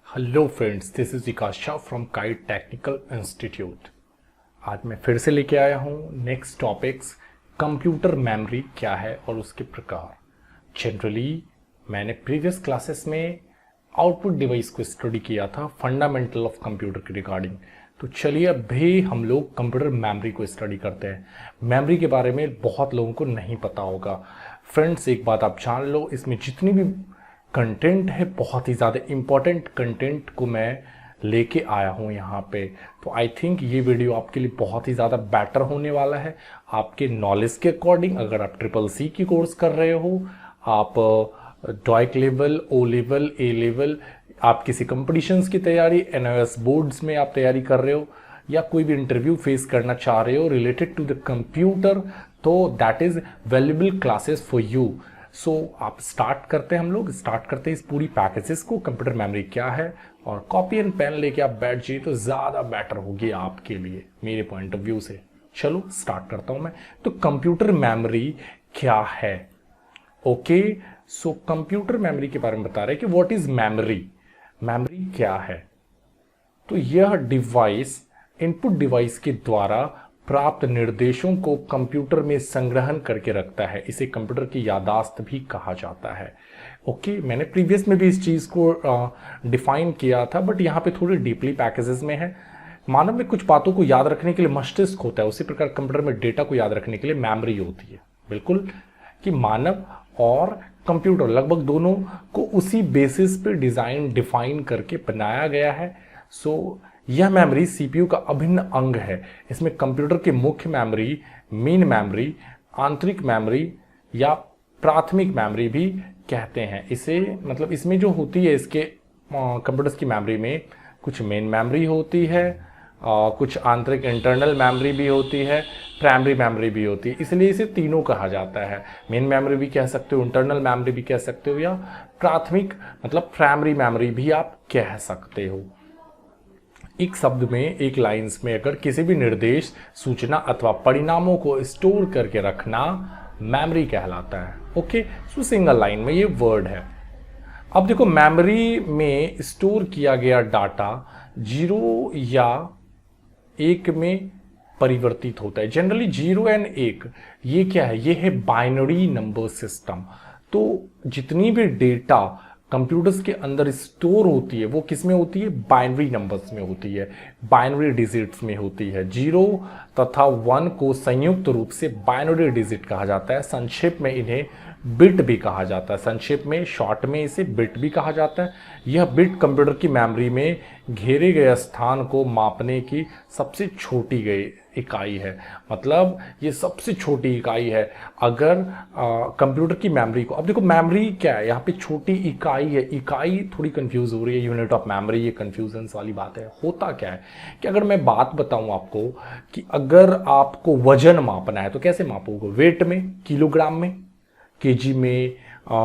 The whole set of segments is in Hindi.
Hello friends, this is Vikas Shah from kite technical institute. आज मैं फिर से लेके आया हूँ नेक्स्ट टॉपिक्स, कंप्यूटर मेमोरी क्या है और उसके प्रकार। जनरली मैंने प्रीवियस क्लासेस में आउटपुट डिवाइस को स्टडी किया था, फंडामेंटल ऑफ कंप्यूटर के रिगार्डिंग। तो चलिए अब भी हम लोग कंप्यूटर मेमोरी को स्टडी करते हैं। मेमोरी के बारे में बहुत लोगों को नहीं पता होगा। फ्रेंड्स, एक बात आप जान लो, इसमें जितनी भी कंटेंट है, बहुत ही ज़्यादा इम्पोर्टेंट कंटेंट को मैं लेके आया हूँ यहाँ पे। तो आई थिंक ये वीडियो आपके लिए बहुत ही ज़्यादा बेटर होने वाला है आपके नॉलेज के अकॉर्डिंग। अगर आप CCC की कोर्स कर रहे हो, आप डॉइक लेवल, ओ लेवल, ए लेवल, आप किसी कंपटीशंस की तैयारी, NIOS बोर्ड्स में आप तैयारी कर रहे हो, या कोई भी इंटरव्यू फेस करना चाह रहे हो रिलेटेड टू द कंप्यूटर, तो that is valuable classes for you. So आप स्टार्ट करते हैं, हम लोग स्टार्ट करते हैं इस पूरी पैकेजेस को, कंप्यूटर मेमोरी क्या है, और कॉपी एंड पेन लेके आप बैठ जाइए तो ज़्यादा बेटर होगी आपके लिए मेरे पॉइंट ऑफ व्यू से। चलो स्टार्ट करता हूं मैं। तो कंप्यूटर मेमोरी क्या है? ओके, सो कंप्यूटर मेमोरी के बारे में बता रहे हैं कि व्हाट इज मेमोरी। मेमोरी क्या है? तो यह डिवाइस इनपुट डिवाइस के द्वारा प्राप्त निर्देशों को कंप्यूटर में संग्रहण करके रखता है। इसे कंप्यूटर की याददाश्त भी कहा जाता है। ओके, मैंने प्रीवियस में भी इस चीज़ को डिफाइन किया था, बट यहाँ पे थोड़ी डीपली पैकेजेस में है। मानव में कुछ बातों को याद रखने के लिए मस्तिष्क होता है, उसी प्रकार कंप्यूटर में डेटा को याद रखने के लिए मेमोरी होती है। बिल्कुल, कि मानव और कंप्यूटर लगभग दोनों को उसी बेसिस पे डिफाइन करके बनाया गया है। सो यह मेमोरी CPU का अभिन्न अंग है। इसमें कंप्यूटर के मुख्य मेमोरी, मेन मेमोरी, आंतरिक मेमोरी या प्राथमिक मेमोरी भी कहते हैं इसे। मतलब इसमें जो होती है, इसके कंप्यूटर्स की मेमोरी में कुछ मेन मेमोरी होती है, कुछ आंतरिक इंटरनल मेमोरी भी होती है, प्राइमरी मेमोरी भी होती है। इसलिए इसे तीनों कहा जाता है। मेन मेमोरी भी कह सकते हो, इंटरनल मेमोरी भी कह सकते हो, या प्राथमिक मतलब प्राइमरी मेमोरी भी आप कह सकते हो। एक शब्द में, एक लाइंस में अगर किसी भी निर्देश, सूचना अथवा परिणामों को स्टोर करके रखना मेमोरी कहलाता है। ओके, सो सिंगल लाइन में ये वर्ड है। अब देखो, मेमोरी में स्टोर किया गया डाटा 0 या 1 में परिवर्तित होता है। जनरली 0 एंड 1 ये क्या है? ये है बाइनरी नंबर सिस्टम। तो जितनी भी डेटा कंप्यूटर्स के अंदर स्टोर होती है वो किस में होती है? बाइनरी नंबर्स में होती है, बाइनरी डिजिट्स में होती है। 0 तथा 1 को संयुक्त रूप से बाइनरी डिजिट कहा जाता है। संक्षेप में इन्हें बिट भी कहा जाता है। संक्षेप में, शॉर्ट में इसे बिट भी कहा जाता है। यह बिट कंप्यूटर की मेमोरी में घेरे गए स्थान को मापने की सबसे छोटी गई इकाई है। मतलब ये सबसे छोटी इकाई है। अगर कंप्यूटर की मेमोरी को, अब देखो मेमोरी क्या है, यहाँ पे छोटी इकाई है। इकाई थोड़ी कंफ्यूज हो रही है, यूनिट ऑफ मेमोरी, ये कंफ्यूजन वाली बात है। होता क्या है कि अगर मैं बात बताऊं आपको कि अगर आपको वजन मापना है तो कैसे मापोगे? वेट में, किलोग्राम में, केजी में,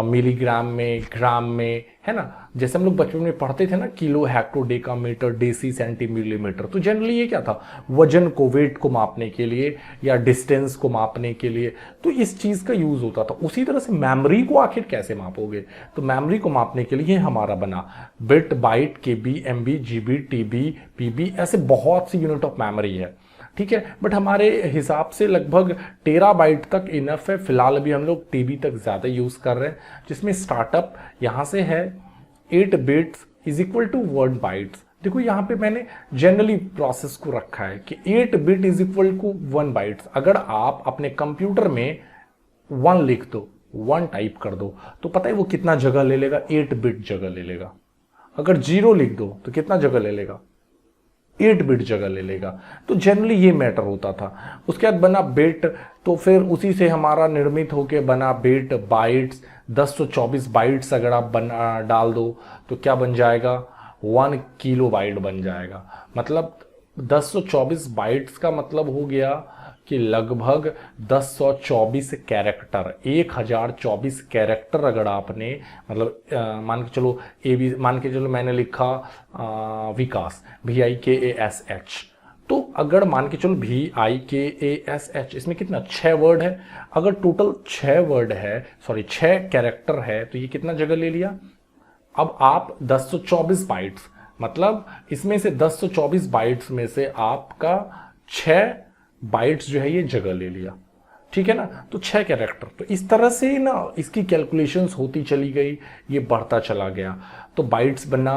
मिलीग्राम में, ग्राम में, है ना। जैसे हम लोग बचपन में पढ़ते थे ना, किलो, हेक्टो, डेकामीटर, डेसी, सेंटीमिलीमीटर। तो जनरली ये क्या था? वजन को, वेट को मापने के लिए या डिस्टेंस को मापने के लिए तो इस चीज़ का यूज़ होता था। उसी तरह से मेमोरी को आखिर कैसे मापोगे? तो मेमोरी को मापने के लिए हमारा बना bit, byte, KB, MB, GB, TB, PB, ऐसे बहुत सी यूनिट ऑफ मेमोरी है। ठीक है, बट हमारे हिसाब से लगभग टेराबाइट तक इनफ है। फिलहाल अभी हम लोग TB तक ज़्यादा यूज़ कर रहे हैं, जिसमें स्टार्टअप यहाँ से है 8 bits is equal to 1 bytes. देखो यहाँ पे मैंने जनरली प्रोसेस को रखा है कि 8 bit is equal to 1 bytes. अगर आप अपने कंप्यूटर में 1 लिख दो, 1 टाइप कर दो, तो पता है वो कितना जगह ले लेगा? 8 बिट जगह ले लेगा। अगर 0 लिख दो तो कितना जगह ले लेगा? 8 बिट जगह ले लेगा। तो जनरली ये मैटर होता था। उसके बाद बना बिट, तो फिर उसी से हमारा निर्मित होके बना बिट, बाइट्स। 1024 बाइट्स अगर आप बना डाल दो तो क्या बन जाएगा? 1 किलो बाइट बन जाएगा। मतलब 1024 बाइट्स का मतलब हो गया कि लगभग 1024 कैरेक्टर, 1024 कैरेक्टर अगर आपने, मतलब मान के चलो मान के चलो मैंने लिखा विकास, VIKASH, तो अगर मान के चलो VIKASH, इसमें कितना? 6 वर्ड है। अगर टोटल 6 वर्ड है, सॉरी 6 कैरेक्टर है, तो ये कितना जगह ले लिया? अब आप 1024 बाइट्स मतलब इसमें से 1024 बाइट्स में से आपका 6 बाइट्स जो है ये जगह ले लिया, ठीक है ना। तो 6 कैरेक्टर, तो इस तरह से ना इसकी कैलकुलेशंस होती चली गई, ये बढ़ता चला गया। तो बाइट्स बना,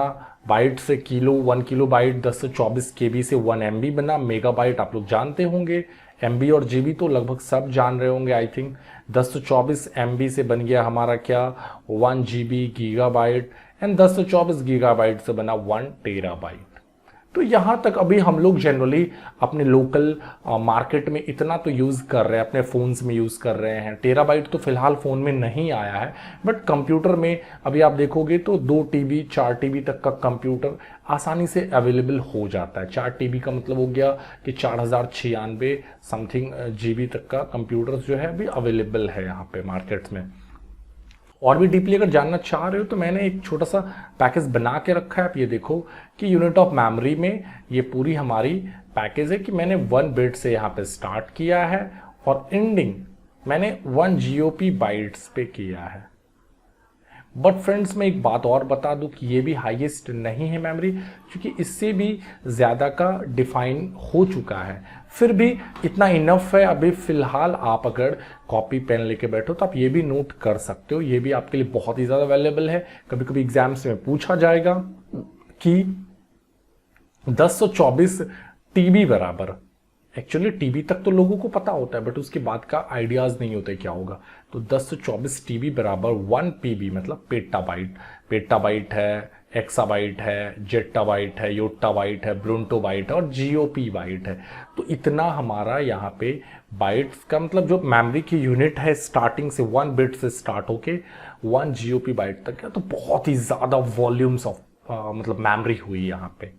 बाइट से किलो, 1 किलो बाइट 1024 केबी से 1 MB बना। मेगाबाइट आप लोग जानते होंगे, MB और GB तो लगभग सब जान रहे होंगे आई थिंक। 1024 MB से बन गया हमारा क्या, 1 GB गीगाबाइट, एंड 1024 गीगाबाइट से बना 1 टेराबाइट। तो यहाँ तक अभी हम लोग जनरली अपने लोकल मार्केट में इतना तो यूज़ कर रहे हैं, अपने फ़ोन्स में यूज़ कर रहे हैं। टेराबाइट तो फिलहाल फ़ोन में नहीं आया है, बट कंप्यूटर में अभी आप देखोगे तो 2 TB 4 TB तक का कंप्यूटर आसानी से अवेलेबल हो जाता है। 4 TB का मतलब हो गया कि 4096 समथिंग GB तक का कंप्यूटर जो है अभी अवेलेबल है यहाँ पे मार्केट में। और भी डीपली अगर जानना चाह रहे हो तो मैंने एक छोटा सा पैकेज बना के रखा है। आप ये देखो कि यूनिट ऑफ मेमोरी में ये पूरी हमारी पैकेज है कि मैंने 1 बिट से यहाँ पे स्टार्ट किया है और एंडिंग मैंने 1 GOP बाइट्स पे किया है। बट फ्रेंड्स मैं एक बात और बता दूं कि ये भी हाईएस्ट नहीं है मेमोरी, क्योंकि इससे भी ज़्यादा का डिफाइन हो चुका है। फिर भी इतना इनफ है। अभी फ़िलहाल आप अगर कॉपी पेन लेके बैठो तो आप ये भी नोट कर सकते हो, ये भी आपके लिए बहुत ही ज़्यादा अवेलेबल है। कभी कभी एग्जाम्स में पूछा जाएगा कि 1024 TB बराबर, एक्चुअली TB तक तो लोगों को पता होता है बट उसके बाद का आइडियाज़ नहीं होते क्या होगा। तो 1024 TB बराबर 1 PB मतलब पेटाबाइट। पेटाबाइट है, एक्साबाइट है, जेट्टाबाइट है, योट्टाबाइट है, ब्रोंटोबाइट है और GOP बाइट है। तो इतना हमारा यहाँ पे बाइट्स का मतलब जो मेमोरी की यूनिट है स्टार्टिंग से 1 बिट से स्टार्ट होके 1 GOP बाइट तक है। तो बहुत ही ज़्यादा वॉल्यूम्स ऑफ मतलब मेमोरी हुई यहाँ पे।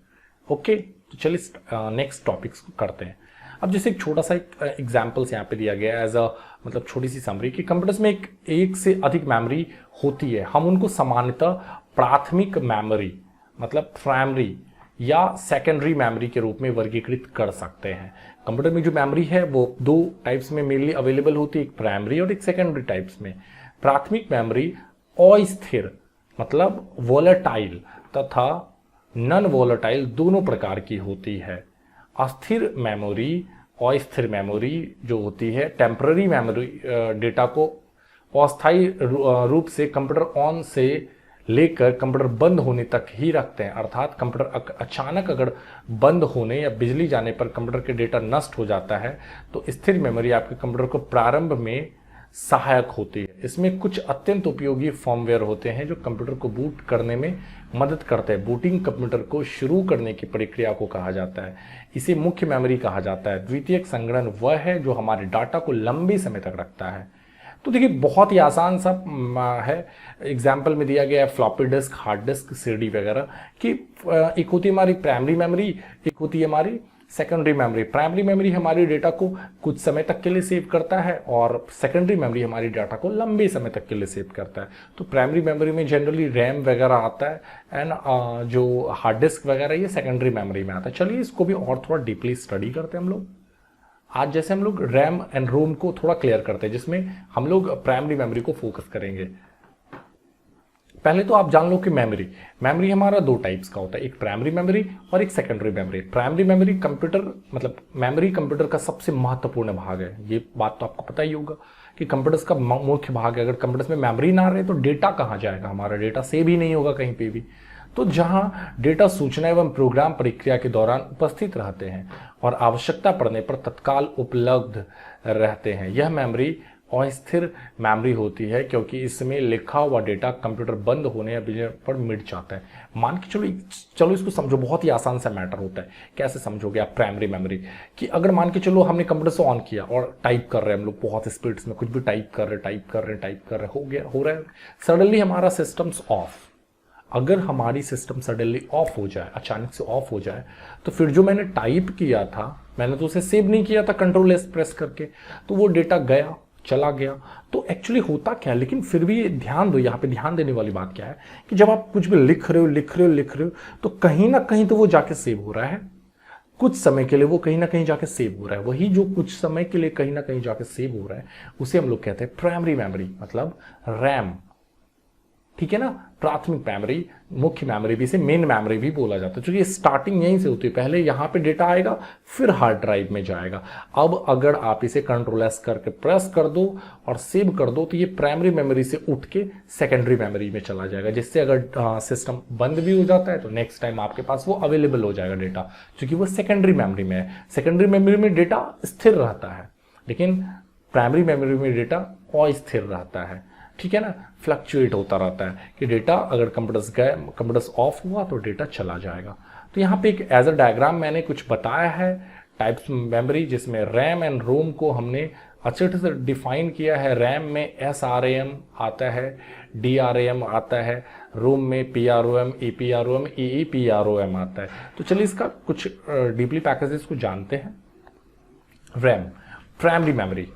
ओके, तो चलिए नेक्स्ट टॉपिक्स को करते हैं। अब जैसे एक छोटा सा एक एग्जाम्पल्स यहाँ पे दिया गया है एज अ मतलब छोटी सी समरी कि कंप्यूटर्स में एक से अधिक मेमोरी होती है। हम उनको सामान्यतः प्राथमिक मेमोरी मतलब प्राइमरी या सेकेंडरी मेमोरी के रूप में वर्गीकृत कर सकते हैं। कंप्यूटर में जो मेमोरी है वो 2 टाइप्स में मेनली अवेलेबल होती है, एक प्राइमरी और एक सेकेंडरी टाइप्स में। प्राथमिक मेमोरी अस्थिर मतलब वोलेटाइल तथा नॉन वोलेटाइल दोनों प्रकार की होती है। अस्थिर मेमोरी, अस्थिर मेमोरी जो होती है टेम्पररी मेमोरी डेटा को अस्थायी रूप से कंप्यूटर ऑन से लेकर कंप्यूटर बंद होने तक ही रखते हैं। अर्थात कंप्यूटर अचानक अगर बंद होने या बिजली जाने पर कंप्यूटर के डेटा नष्ट हो जाता है तो स्थिर मेमोरी आपके कंप्यूटर को प्रारंभ में सहायक होती है। इसमें कुछ अत्यंत उपयोगी फॉर्मवेयर होते हैं जो कंप्यूटर को बूट करने में मदद करते हैं। बूटिंग कंप्यूटर को शुरू करने की प्रक्रिया को कहा जाता है। इसे मुख्य मेमोरी कहा जाता है। द्वितीयक संगणन वह है जो हमारे डाटा को लंबे समय तक रखता है। तो देखिए बहुत ही आसान सा है। एग्जाम्पल में दिया गया है floppy disk, hard disk, CD वगैरह कि एक होती है हमारी प्राइमरी मेमोरी, एक होती है हमारी सेकेंडरी मेमोरी। प्राइमरी मेमोरी हमारी डेटा को कुछ समय तक के लिए सेव करता है और सेकेंडरी मेमोरी हमारी डाटा को लंबे समय तक के लिए सेव करता है। तो प्राइमरी मेमोरी में जनरली रैम वगैरह आता है एंड जो हार्ड डिस्क वगैरह ये सेकेंडरी मेमोरी में आता है। चलिए इसको भी और थोड़ा डीपली स्टडी करते हैं हम लोग। आज जैसे हम लोग रैम एंड रोम को थोड़ा क्लियर करते हैं जिसमें हम लोग प्राइमरी मेमोरी को फोकस करेंगे। पहले तो आप जान लो कि मेमोरी हमारा 2 टाइप्स का होता है, एक प्राइमरी मेमोरी और एक secondary memory. Primary memory computer मतलब मेमोरी कंप्यूटर का सबसे महत्वपूर्ण भाग है। ये बात तो आपको पता ही होगा कि कंप्यूटर्स का मुख्य भाग है। अगर कंप्यूटर्स में मेमोरी ना रहे तो डेटा कहाँ जाएगा, हमारा डेटा सेव ही नहीं होगा कहीं पे भी। तो जहां डेटा सूचना एवं प्रोग्राम प्रक्रिया के दौरान उपस्थित रहते हैं और आवश्यकता पड़ने पर तत्काल उपलब्ध रहते हैं, यह मेमोरी अस्थिर मेमोरी होती है क्योंकि इसमें लिखा हुआ डेटा कंप्यूटर बंद होने या बिजली पर मिट जाता है। मान के चलो इसको समझो, बहुत ही आसान सा मैटर होता है। कैसे समझोगे आप प्राइमरी मेमोरी कि अगर मान के चलो हमने कंप्यूटर से ऑन किया और टाइप कर रहे हैं हम लोग बहुत स्पीड्स में, कुछ भी टाइप कर रहे हो रहा है, सडनली हमारा सिस्टम्स ऑफ। अगर हमारी सिस्टम सडनली ऑफ हो जाए, अचानक से ऑफ हो जाए, तो फिर जो मैंने टाइप किया था मैंने तो उसे सेव नहीं किया था कंट्रोल एस प्रेस करके, तो वो डेटा गया, चला गया। तो एक्चुअली होता क्या है, लेकिन फिर भी ध्यान दो, यहाँ पे ध्यान देने वाली बात क्या है कि जब आप कुछ भी लिख रहे हो तो कहीं ना कहीं तो वो जाके सेव हो रहा है। कुछ समय के लिए वो कहीं ना कहीं जाके सेव हो रहा है। वही जो कुछ समय के लिए कहीं ना कहीं जाके सेव हो रहा है उसे हम लोग कहते हैं प्राइमरी मेमोरी मतलब रैम। ठीक है ना। प्राथमिक मेमोरी, मुख्य मेमोरी भी से मेन मेमोरी भी बोला जाता है, क्योंकि स्टार्टिंग यहीं से होती है, पहले यहाँ पे डेटा आएगा फिर हार्ड ड्राइव में जाएगा। अब अगर आप इसे कंट्रोल एस करके प्रेस कर दो और सेव कर दो तो ये प्राइमरी मेमोरी से उठ के सेकेंडरी मेमोरी में चला जाएगा, जिससे अगर सिस्टम बंद भी हो जाता है तो नेक्स्ट टाइम आपके पास वो अवेलेबल हो जाएगा डेटा, क्योंकि वो सेकेंडरी मेमोरी में है। सेकेंडरी मेमोरी में डेटा स्थिर रहता है, लेकिन प्राइमरी मेमोरी में डेटा अस्थिर रहता है, ठीक है ना, फ्लक्चुएट होता रहता है कि डेटा अगर कंप्यूटर्स ऑफ हुआ तो डेटा चला जाएगा। तो यहाँ पे एक एज अ डायग्राम मैंने कुछ बताया है टाइप्स मेमोरी, जिसमें रैम एंड रोम को हमने अच्छे से डिफाइन किया है। रैम में SRAM आता है, DRAM आता है, रोम में PROM, EPROM, EEPROM आता है। तो चलिए इसका कुछ डीपली पैकेजेस को जानते हैं। RAM, primary memory.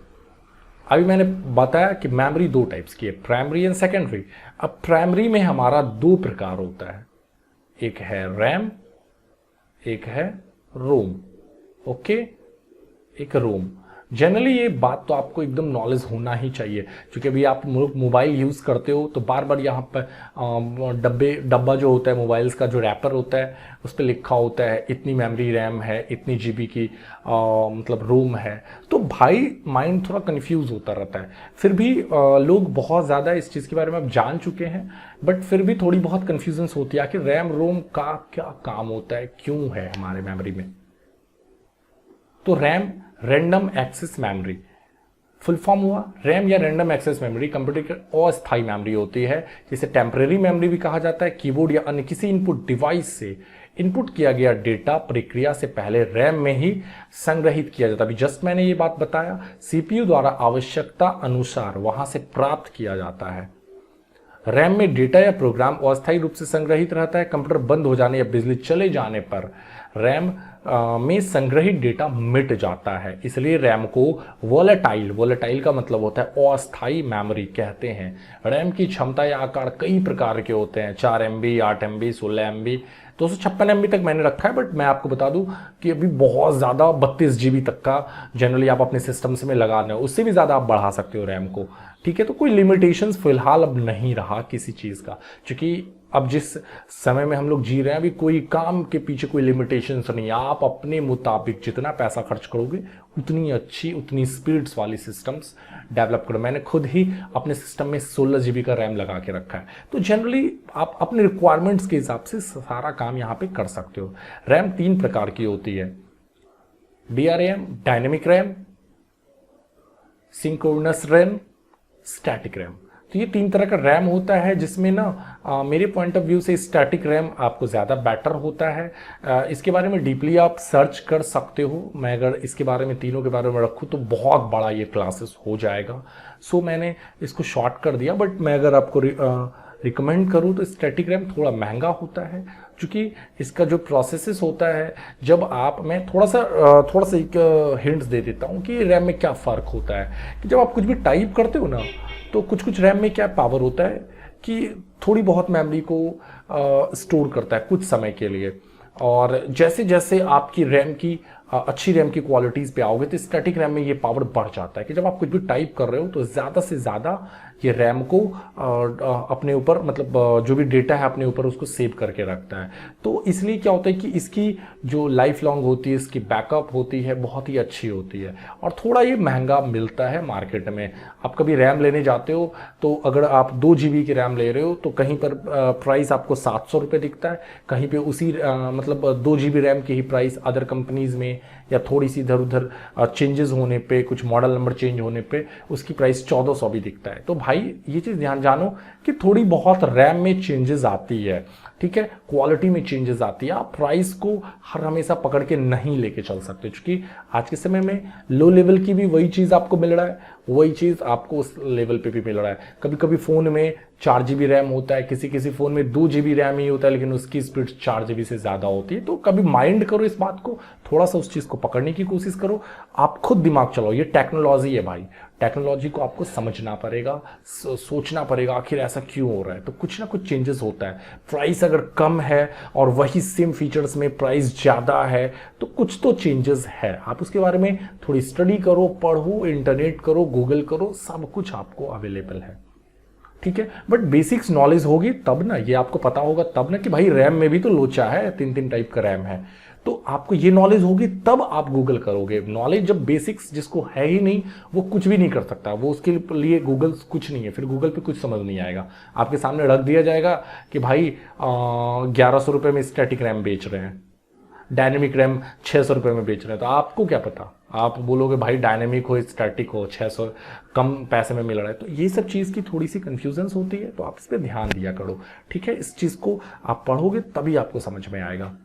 अभी मैंने बताया कि मेमोरी दो टाइप्स की है, प्राइमरी एंड सेकेंडरी। अब प्राइमरी में हमारा दो प्रकार होता है, एक है रैम, एक है रोम। ओके, एक रोम। जनरली ये बात तो आपको एकदम नॉलेज होना ही चाहिए, क्योंकि अभी आप मोबाइल यूज़ करते हो तो बार बार यहाँ पर डब्बा जो होता है मोबाइल्स का, जो रैपर होता है उस पर लिखा होता है इतनी मेमोरी रैम है, इतनी GB की मतलब रोम है। तो भाई माइंड थोड़ा कंफ्यूज होता रहता है। फिर भी लोग बहुत ज़्यादा इस चीज़ के बारे में अब जान चुके हैं, बट फिर भी थोड़ी बहुत कन्फ्यूजन्स होती है कि रैम रोम का क्या काम होता है, क्यों है हमारे मेमोरी में। तो RAM random access memory, full form हुआ रैम या रैंडम एक्सेस मेमोरी। कंप्यूटर की अस्थायी मेमोरी होती है, जिसे टेम्परेरी मेमोरी भी कहा जाता है। कीबोर्ड या अन्य किसी इनपुट डिवाइस से इनपुट किया गया डेटा प्रक्रिया से पहले रैम में ही संग्रहित किया जाता है। अभी जस्ट मैंने ये बात बताया, CPU द्वारा आवश्यकता अनुसार वहां से प्राप्त किया जाता है। रैम में डेटा या प्रोग्राम अस्थायी रूप से संग्रहित रहता है। कंप्यूटर बंद हो जाने या बिजली चले जाने पर रैम में संग्रहित डेटा मिट जाता है, इसलिए रैम को वोलेटाइल का मतलब होता है अस्थायी मेमोरी कहते हैं। रैम की क्षमता या आकार कई प्रकार के होते हैं, 4 MB, 8 MB, 16 MB, 256 MB तक मैंने रखा है। बट मैं आपको बता दूं कि अभी बहुत ज़्यादा 32 GB तक का जनरली आप अपने सिस्टम्स में लगा रहे हो, उससे भी ज़्यादा आप बढ़ा सकते हो रैम को, ठीक है। तो कोई लिमिटेशंस फिलहाल अब नहीं रहा किसी चीज़ का, क्योंकि अब जिस समय में हम लोग जी रहे हैं अभी कोई काम के पीछे कोई लिमिटेशंस नहीं है। आप अपने मुताबिक जितना पैसा खर्च करोगे उतनी अच्छी, उतनी स्पीड्स वाली सिस्टम्स डेवलप करो। मैंने खुद ही अपने सिस्टम में 16 GB का रैम लगा के रखा है। तो जनरली आप अपने रिक्वायरमेंट्स के हिसाब से सारा काम यहाँ पे कर सकते हो। रैम 3 प्रकार की होती है, DRAM, dynamic RAM, synchronous RAM, static RAM. तो ये 3 तरह का रैम होता है, जिसमें ना मेरे पॉइंट ऑफ व्यू से स्टैटिक रैम आपको ज़्यादा बेटर होता है। इसके बारे में डीपली आप सर्च कर सकते हो। मैं अगर इसके बारे में तीनों के बारे में रखूँ तो बहुत बड़ा ये क्लासेस हो जाएगा, सो मैंने इसको शॉर्ट कर दिया। बट मैं अगर आपको रिकमेंड करूँ तो स्टैटिक रैम थोड़ा महंगा होता है, क्योंकि इसका जो प्रोसेसेस होता है, जब आप, मैं थोड़ा सा एक हिंट्स दे देता हूँ कि रैम में क्या फ़र्क होता है। कि जब आप कुछ भी टाइप करते हो ना, तो कुछ रैम में क्या पावर होता है कि थोड़ी बहुत मेमोरी को स्टोर करता है कुछ समय के लिए, और जैसे जैसे आपकी रैम की अच्छी रैम की क्वालिटीज़ पे आओगे तो स्टैटिक रैम में ये पावर बढ़ जाता है कि जब आप कुछ भी टाइप कर रहे हो तो ज़्यादा से ज़्यादा ये रैम को अपने ऊपर, मतलब जो भी डेटा है अपने ऊपर उसको सेव करके रखता है। तो इसलिए क्या होता है कि इसकी जो लाइफ लॉन्ग होती है, इसकी बैकअप होती है, बहुत ही अच्छी होती है, और थोड़ा ये महंगा मिलता है मार्केट में। आप कभी रैम लेने जाते हो तो अगर आप 2 GB की रैम ले रहे हो तो कहीं पर प्राइस आपको 700 रुपये दिखता है, कहीं पर उसी मतलब 2 GB रैम की ही प्राइस अदर कंपनीज़ में या थोड़ी सी इधर उधर चेंजेस होने पे, कुछ मॉडल नंबर चेंज होने पे उसकी प्राइस 1400 भी दिखता है। तो भाई ये चीज़ ध्यान जानो कि थोड़ी बहुत रैम में चेंजेस आती है, ठीक है, क्वालिटी में चेंजेस आती है। आप प्राइस को हर हमेशा पकड़ के नहीं लेके चल सकते, क्योंकि आज के समय में लो लेवल की भी वही चीज़ आपको मिल रहा है, वही चीज़ आपको उस लेवल पे भी मिल रहा है। कभी कभी फ़ोन में 4 GB रैम होता है, किसी फ़ोन में 2 GB रैम ही होता है, लेकिन उसकी स्पीड 4 GB से ज़्यादा होती है। तो कभी माइंड करो इस बात को, थोड़ा सा उस चीज़ को पकड़ने की कोशिश करो, आप खुद दिमाग चलाओ। ये टेक्नोलॉजी है भाई, टेक्नोलॉजी को आपको समझना पड़ेगा, सोचना पड़ेगा आखिर ऐसा क्यों हो रहा है। तो कुछ ना कुछ चेंजेस होता है। प्राइस अगर कम है और वही सेम फीचर्स में प्राइस ज़्यादा है तो कुछ तो चेंजेस है। आप उसके बारे में थोड़ी स्टडी करो, पढ़ो, इंटरनेट करो, गूगल करो, सब कुछ आपको अवेलेबल है। ठीक है, बट बेसिक्स नॉलेज होगी तब ना, ये आपको पता होगा तब ना कि भाई रैम में भी तो लोचा है, 3 टाइप का रैम है, तो आपको ये नॉलेज होगी तब आप गूगल करोगे। नॉलेज जब बेसिक्स जिसको है ही नहीं वो कुछ भी नहीं कर सकता, वो उसके लिए गूगल कुछ नहीं है, फिर गूगल पे कुछ समझ नहीं आएगा। आपके सामने रख दिया जाएगा कि भाई 1100 रुपये में स्टैटिक रैम बेच रहे हैं, डायनेमिक रैम 600 रुपये में बेच रहे हैं, तो आपको क्या पता, आप बोलोगे भाई डायनेमिक हो स्टैटिक हो 600 कम पैसे में मिल रहा है। तो ये सब चीज़ की थोड़ी सी कन्फ्यूजन्स होती है, तो आप इस पर ध्यान दिया करो, ठीक है। इस चीज़ को आप पढ़ोगे तभी आपको समझ में आएगा।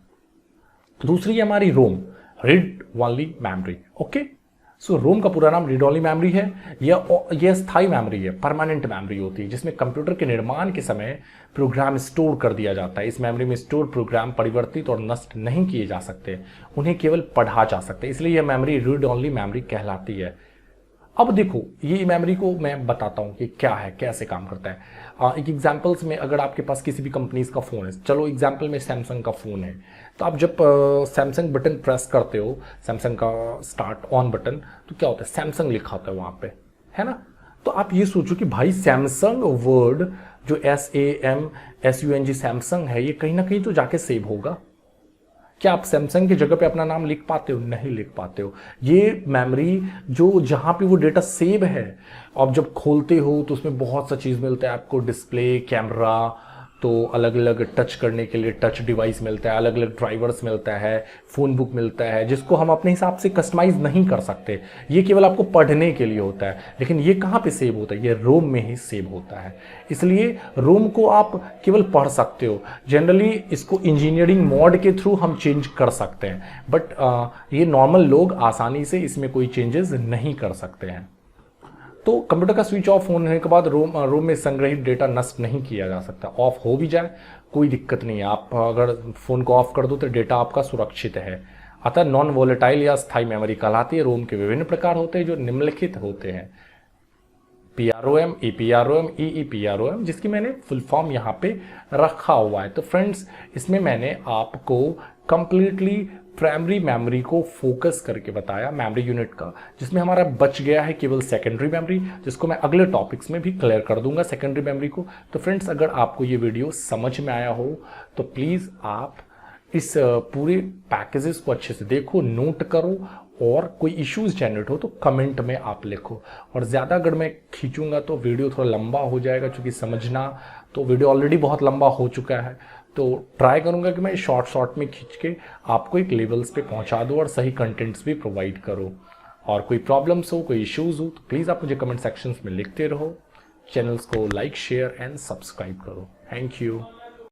दूसरी है हमारी रोम, रीड ओनली मेमोरी। ओके, सो रोम का पूरा नाम रीड ओनली मेमोरी है। यह स्थायी मेमोरी है, परमानेंट मेमोरी होती है, जिसमें कंप्यूटर के निर्माण के समय प्रोग्राम स्टोर कर दिया जाता है। इस मेमोरी में स्टोर प्रोग्राम परिवर्तित और नष्ट नहीं किए जा सकते, उन्हें केवल पढ़ा जा सकता है, इसलिए यह मेमोरी रीड ओनली मेमोरी कहलाती है। अब देखो ये मेमोरी को मैं बताता हूँ कि क्या है, कैसे काम करता है। एक एग्जांपल्स में, अगर आपके पास किसी भी कंपनीज का फ़ोन है, चलो एग्जांपल में सैमसंग का फ़ोन है, तो आप जब सैमसंग बटन प्रेस करते हो, सैमसंग का स्टार्ट ऑन बटन, तो क्या होता है, सैमसंग लिखा होता है वहाँ पे, है ना। तो आप ये सोचो कि भाई सैमसंग वर्ड जो SAMSUNG सैमसंग है, ये कहीं ना कहीं तो जाके सेव होगा। क्या आप सैमसंग की जगह पे अपना नाम लिख पाते हो? नहीं लिख पाते हो। ये मेमोरी जो जहाँ पे वो डेटा सेव है, आप जब खोलते हो तो उसमें बहुत सा चीज़ मिलता है आपको, डिस्प्ले, कैमरा, तो अलग अलग टच करने के लिए टच डिवाइस मिलता है, अलग अलग ड्राइवर्स मिलता है, फ़ोन बुक मिलता है, जिसको हम अपने हिसाब से कस्टमाइज़ नहीं कर सकते, ये केवल आपको पढ़ने के लिए होता है। लेकिन ये कहाँ पे सेव होता है? ये रोम में ही सेव होता है, इसलिए रोम को आप केवल पढ़ सकते हो। जनरली इसको इंजीनियरिंग मोड के थ्रू हम चेंज कर सकते हैं, बट ये नॉर्मल लोग आसानी से इसमें कोई चेंजेस नहीं कर सकते हैं। तो कंप्यूटर का स्विच ऑफ होने के बाद रोम में संग्रहित डेटा नष्ट नहीं किया जा सकता। ऑफ हो भी जाए कोई दिक्कत नहीं है, आप अगर फ़ोन को ऑफ कर दो तो डेटा आपका सुरक्षित है। अतः नॉन वोलेटाइल या स्थायी मेमोरी कहलाती है। रोम के विभिन्न प्रकार होते हैं जो निम्नलिखित होते हैं: PROM, EPROM, EEPROM, जिसकी मैंने फुल फॉर्म यहाँ पे रखा हुआ है। तो फ्रेंड्स, इसमें मैंने आपको कंप्लीटली प्राइमरी मेमोरी को फोकस करके बताया, मेमोरी यूनिट का, जिसमें हमारा बच गया है केवल सेकेंडरी मेमोरी, जिसको मैं अगले टॉपिक्स में भी क्लियर कर दूंगा सेकेंडरी मेमोरी को। तो फ्रेंड्स, अगर आपको ये वीडियो समझ में आया हो तो प्लीज़ आप इस पूरे पैकेजेस को अच्छे से देखो, नोट करो, और कोई इश्यूज जनरेट हो तो कमेंट में आप लिखो। और ज़्यादा अगर मैं खींचूंगा तो वीडियो थोड़ा लंबा हो जाएगा, क्योंकि समझना तो वीडियो ऑलरेडी बहुत लंबा हो चुका है। तो ट्राई करूंगा कि मैं शॉर्ट में खींच के आपको एक लेवल्स पे पहुंचा दूं और सही कंटेंट्स भी प्रोवाइड करूं। और कोई प्रॉब्लम्स हो, कोई इश्यूज हो, तो प्लीज़ आप मुझे कमेंट सेक्शंस में लिखते रहो। चैनल्स को लाइक, शेयर एंड सब्सक्राइब करो। Thank you.